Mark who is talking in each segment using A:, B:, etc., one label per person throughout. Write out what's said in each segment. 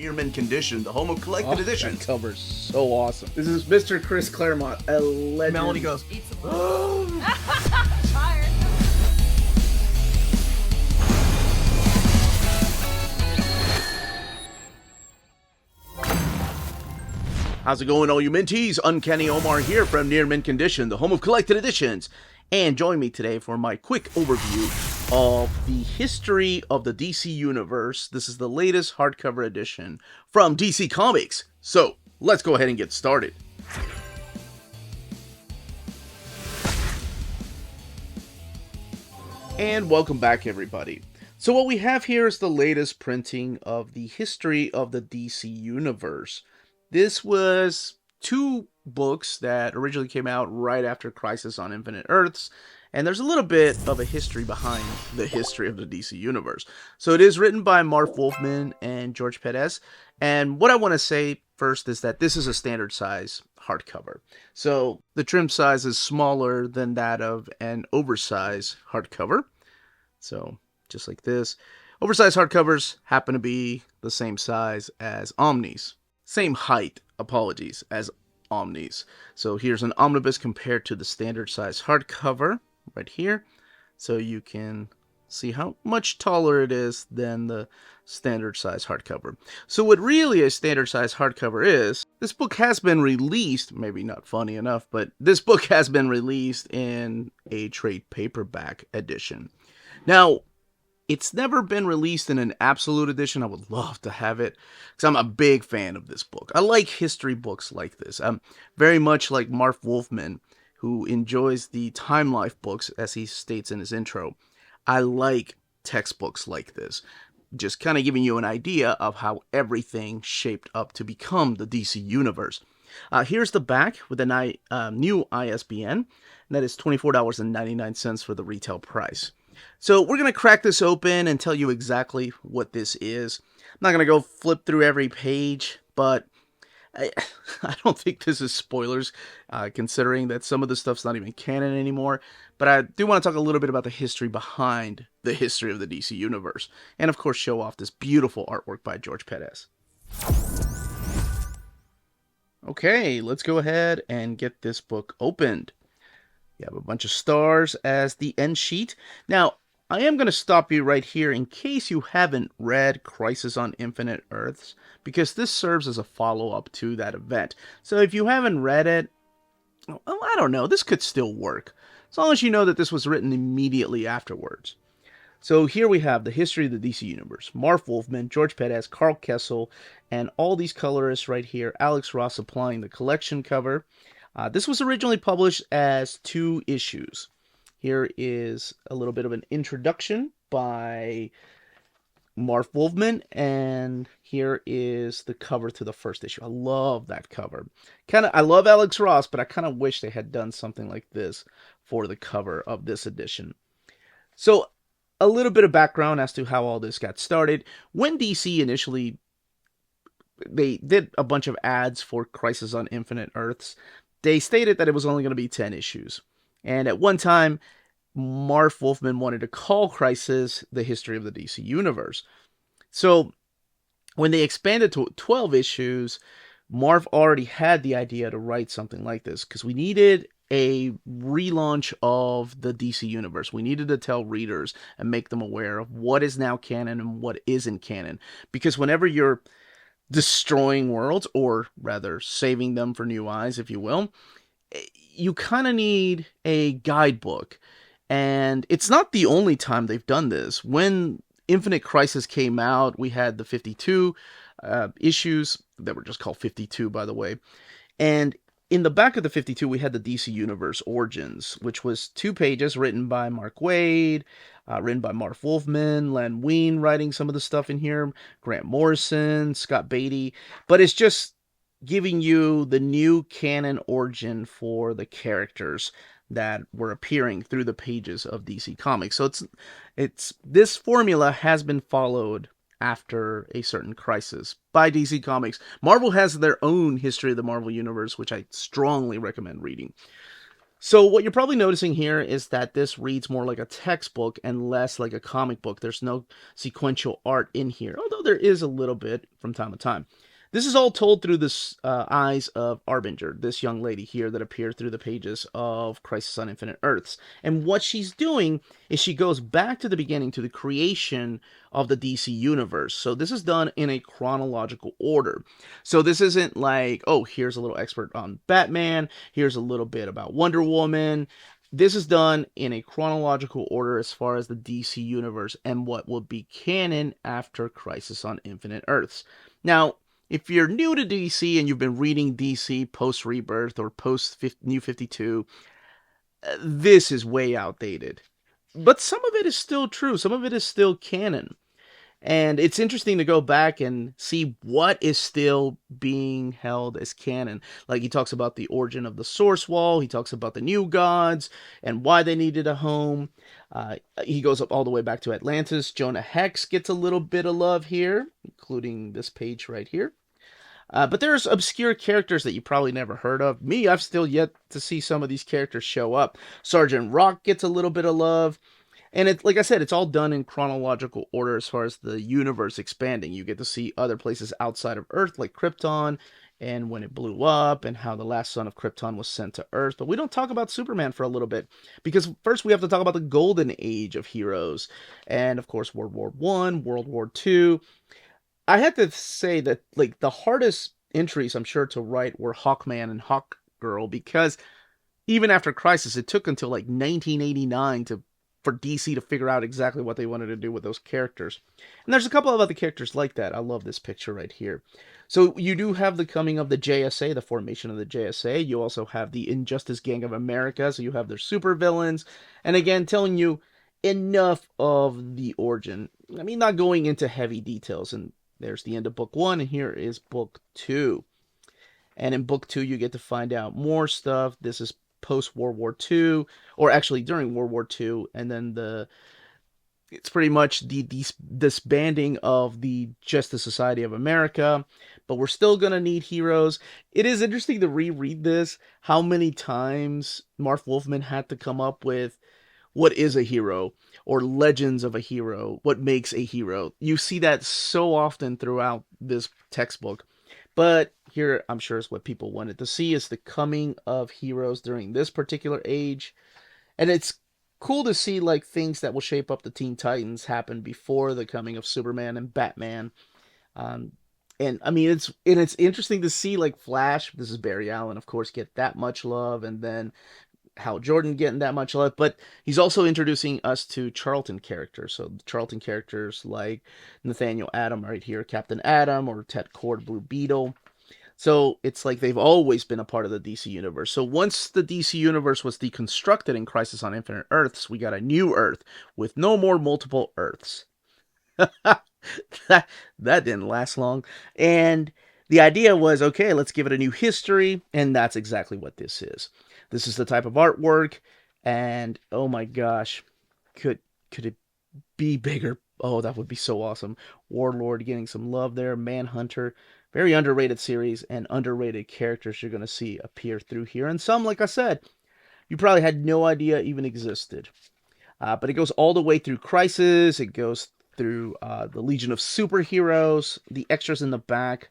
A: Near mint condition, the home of collected editions.
B: That cover's so awesome.
C: This is Mr. Chris Claremont, a legend.
A: Melanie goes,
D: Tired.
A: how's it going, all you minties? Uncanny Omar here from Near Mint Condition, the home of collected editions. And join me today for my quick overview of the history of the DC Universe. This is the latest hardcover edition from DC Comics. So, let's go ahead and get started. And welcome back, everybody. So what we have here is the latest printing of the history of the DC Universe. This was two books that originally came out right after Crisis on Infinite Earths, and there's a little bit of a history behind the history of the DC Universe. So it is written by Marv, Wolfman, and George Perez, and what I want to say first is that this is a standard size hardcover. So the trim size is smaller than that of an oversized hardcover. So just like this. Oversized hardcovers happen to be the same size as omnis. Same height, apologies, as omnis. So here's an omnibus compared to the standard size hardcover right here. So you can see how much taller it is than the standard size hardcover. So what really a standard size hardcover is, this book has been released, maybe not funny enough, but this book has been released in a trade paperback edition. Now, it's never been released in an absolute edition. I would love to have it because I'm a big fan of this book. I like history books like this. I'm very much like Marv Wolfman, who enjoys the Time Life books, as he states in his intro. I like textbooks like this. Just kind of giving you an idea of how everything shaped up to become the DC Universe. Here's the back with a new ISBN, and that is $24.99 for the retail price. So we're going to crack this open and tell you exactly what this is. I'm not going to go flip through every page, but I don't think this is spoilers, considering that some of the stuff's not even canon anymore. But I do want to talk a little bit about the history behind the history of the DC Universe. And of course show off this beautiful artwork by George Perez. Okay, let's go ahead and get this book opened. You have a bunch of stars as the end sheet. Now, I am going to stop you right here in case you haven't read Crisis on Infinite Earths, because this serves as a follow-up to that event. So if you haven't read it, well, I don't know, this could still work, as long as you know that this was written immediately afterwards. So here we have the history of the DC Universe. Marv Wolfman, George Perez, Carl Kessel, and all these colorists right here. Alex Ross supplying the collection cover. This was originally published as 2 issues. Here is a little bit of an introduction by Marv Wolfman, and here is the cover to the first issue. I love that cover. I love Alex Ross, but I kind of wish they had done something like this for the cover of this edition. So, a little bit of background as to how all this got started. When DC initially, they did a bunch of ads for Crisis on Infinite Earths, they stated that it was only going to be 10 issues. And at one time, Marv Wolfman wanted to call Crisis the history of the DC Universe. So when they expanded to 12 issues, Marv already had the idea to write something like this, because we needed a relaunch of the DC Universe. We needed to tell readers and make them aware of what is now canon and what isn't canon. Because whenever you're destroying worlds, or rather saving them for new eyes, if you will, you kind of need a guidebook. And it's not the only time they've done this. When Infinite Crisis came out, we had the 52 issues that were just called 52, by the way. And in the back of the 52, we had the DC Universe Origins, which was 2 pages written by Mark Waid, written by Marv Wolfman, Len Wein writing some of the stuff in here, Grant Morrison, Scott Beatty. But it's just giving you the new canon origin for the characters that were appearing through the pages of DC Comics. So it's this formula has been followed after a certain crisis by DC Comics. Marvel has their own history of the Marvel Universe, which I strongly recommend reading. So what you're probably noticing here is that this reads more like a textbook and less like a comic book. There's no sequential art in here, although there is a little bit from time to time. This is all told through the eyes of Arbinger, this young lady here that appeared through the pages of Crisis on Infinite Earths. And what she's doing is she goes back to the beginning, to the creation of the DC Universe. So this is done in a chronological order. So this isn't like, oh, here's a little expert on Batman, here's a little bit about Wonder Woman. This is done in a chronological order as far as the DC Universe and what will be canon after Crisis on Infinite Earths. Now, if you're new to DC and you've been reading DC post Rebirth or post New 52, this is way outdated. But some of it is still true. Some of it is still canon. And it's interesting to go back and see what is still being held as canon. Like he talks about the origin of the Source Wall, he talks about the New Gods and why they needed a home. He goes up all the way back to Atlantis. Jonah Hex gets a little bit of love here, including this page right here. But there's obscure characters that you probably never heard of. Me, I've still yet to see some of these characters show up. Sergeant Rock gets a little bit of love. And it, like I said, it's all done in chronological order as far as the universe expanding. You get to see other places outside of Earth, like Krypton, and when it blew up, and how the last son of Krypton was sent to Earth. But we don't talk about Superman for a little bit, because first we have to talk about the golden age of heroes. And of course, World War One, World War Two. I had to say that like the hardest entries I'm sure to write were Hawkman and Hawkgirl, because even after Crisis, it took until like 1989 to for DC to figure out exactly what they wanted to do with those characters. And there's a couple of other characters like that. I love this picture right here. So you do have the coming of the JSA, the formation of the JSA. You also have the Injustice Gang of America, so you have their supervillains. And again, telling you enough of the origin. I mean, not going into heavy details. And there's the end of book 1, and here is book 2. And in book 2, you get to find out more stuff. This is post World War II, or actually during World War II, and then it's pretty much the disbanding of the Justice Society of America. But we're still gonna need heroes. It is interesting to reread this. How many times Marv Wolfman had to come up with what is a hero or legends of a hero, what makes a hero. You see that so often throughout this textbook. But here, I'm sure is what people wanted to see, is the coming of heroes during this particular age. And it's cool to see like things that will shape up the Teen Titans happen before the coming of Superman and Batman. Um, and I mean, it's interesting to see like Flash. This is Barry Allen, of course, get that much love, and then Hal Jordan getting that much love. But he's also introducing us to Charlton characters. So Charlton characters like Nathaniel Adam right here, Captain Adam, or Ted Kord, Blue Beetle. So it's like they've always been a part of the DC Universe. So once the DC Universe was deconstructed in Crisis on Infinite Earths, we got a new Earth with no more multiple Earths. that, that didn't last long. And the idea was, okay, let's give it a new history. And that's exactly what this is. This is the type of artwork. And oh my gosh, could it be bigger? Oh, that would be so awesome. Warlord getting some love there. Manhunter. Very underrated series and underrated characters you're going to see appear through here. And some, like I said, you probably had no idea even existed. But it goes all the way through Crisis. It goes through the Legion of Superheroes. The extras in the back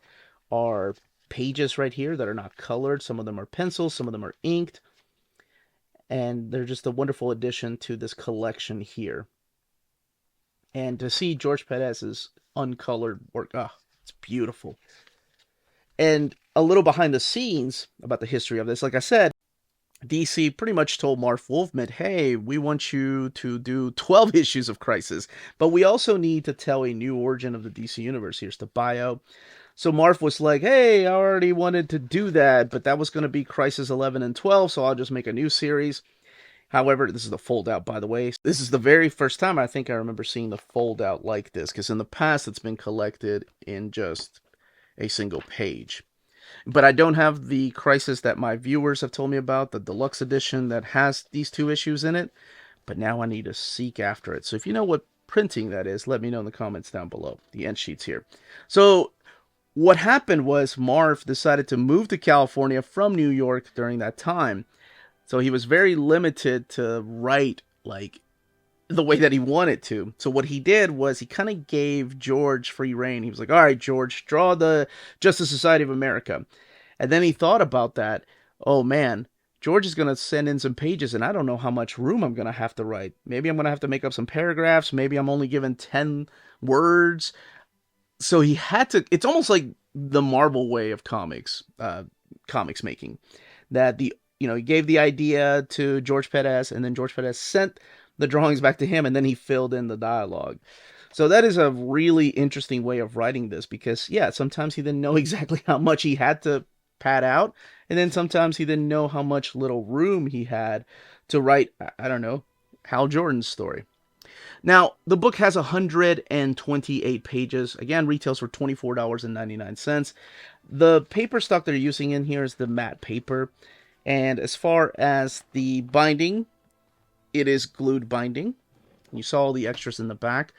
A: are pages right here that are not colored. Some of them are pencils. Some of them are inked. And they're just a wonderful addition to this collection here. And to see George Perez's uncolored work, it's beautiful. And a little behind the scenes about the history of this, like I said, DC pretty much told Marv Wolfman, hey, we want you to do 12 issues of Crisis, but we also need to tell a new origin of the DC Universe. Here's the bio. So Marv was like, hey, I already wanted to do that, but that was going to be Crisis 11 and 12, so I'll just make a new series. However, this is the fold out, by the way. This is the very first time I think I remember seeing the fold out like this, because in the past it's been collected in just a single page. But I don't have the Crisis that my viewers have told me about, the deluxe edition that has these 2 issues in it. But now I need to seek after it. So if you know what printing that is, let me know in the comments down below. The end sheets here. So what happened was Marv decided to move to California from New York during that time. So he was very limited to write like the way that he wanted to. So what he did was he kind of gave George free reign. He was like, all right, George, draw the Justice Society of America. And then he thought about that. Oh man, George is going to send in some pages and I don't know how much room I'm going to have to write. Maybe I'm going to have to make up some paragraphs. Maybe I'm only given 10 words. So he had to, it's almost like the Marvel way of comics making. That he gave the idea to George Perez and then George Perez sent the drawings back to him and then he filled in the dialogue. So that is a really interesting way of writing this because, yeah, sometimes he didn't know exactly how much he had to pad out, and then sometimes he didn't know how much little room he had to write, I don't know, Hal Jordan's story. Now, the book has 128 pages. Again, retails for $24.99. The paper stock they're using in here is the matte paper. And as far as the binding, it is glued binding. You saw all the extras in the back.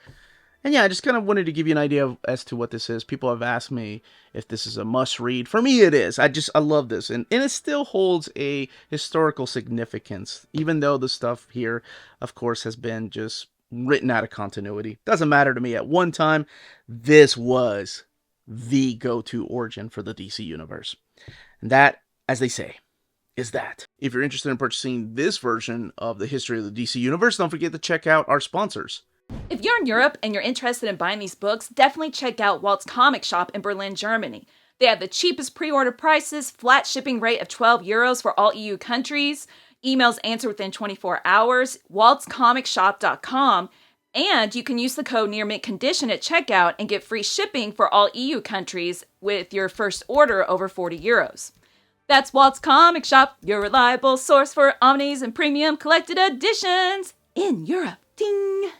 A: And yeah, I just kind of wanted to give you an idea as to what this is. People have asked me if this is a must-read. For me, it is. I love this. And it still holds a historical significance, even though the stuff here, of course, has been just written out of continuity. Doesn't matter to me. At one time, this was the go-to origin for the DC Universe. And that, as they say, is that. If you're interested in purchasing this version of the history of the DC Universe, don't forget to check out our sponsors.
B: If you're in Europe and you're interested in buying these books, definitely check out Walt's Comic Shop in Berlin, Germany. They have the cheapest pre-order prices, flat shipping rate of €12 for all EU countries, emails answered within 24 hours, waltscomicshop.com, and you can use the code nearmintcondition at checkout and get free shipping for all EU countries with your first order over €40. That's Walt's Comic Shop, your reliable source for omnis and premium collected editions in Europe. Ding!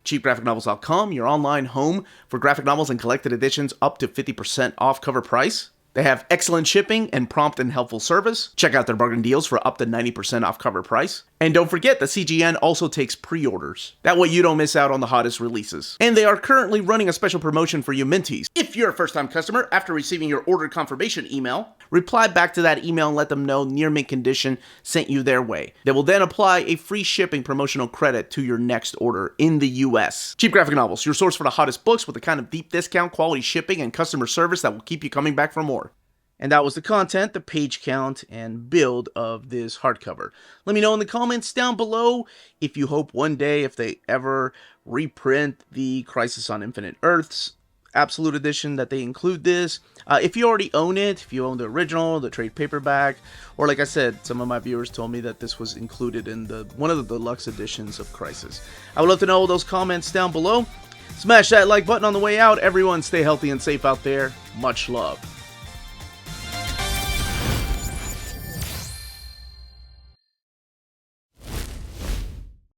A: CheapGraphicNovels.com, your online home for graphic novels and collected editions up to 50% off cover price. They have excellent shipping and prompt and helpful service. Check out their bargain deals for up to 90% off cover price. And don't forget that CGN also takes pre-orders. That way you don't miss out on the hottest releases. And they are currently running a special promotion for you Minties. If you're a first-time customer, after receiving your order confirmation email, reply back to that email and let them know Near Mint Condition sent you their way. They will then apply a free shipping promotional credit to your next order in the US. Cheap Graphic Novels, your source for the hottest books with the kind of deep discount, quality shipping, and customer service that will keep you coming back for more. And that was the content, the page count, and build of this hardcover. Let me know in the comments down below if you hope one day, if they ever reprint the Crisis on Infinite Earths Absolute Edition, that they include this. If you already own it, if you own the original, the trade paperback, or like I said, some of my viewers told me that this was included in one of the deluxe editions of Crisis. I would love to know those comments down below. Smash that like button on the way out. Everyone stay healthy and safe out there. Much love.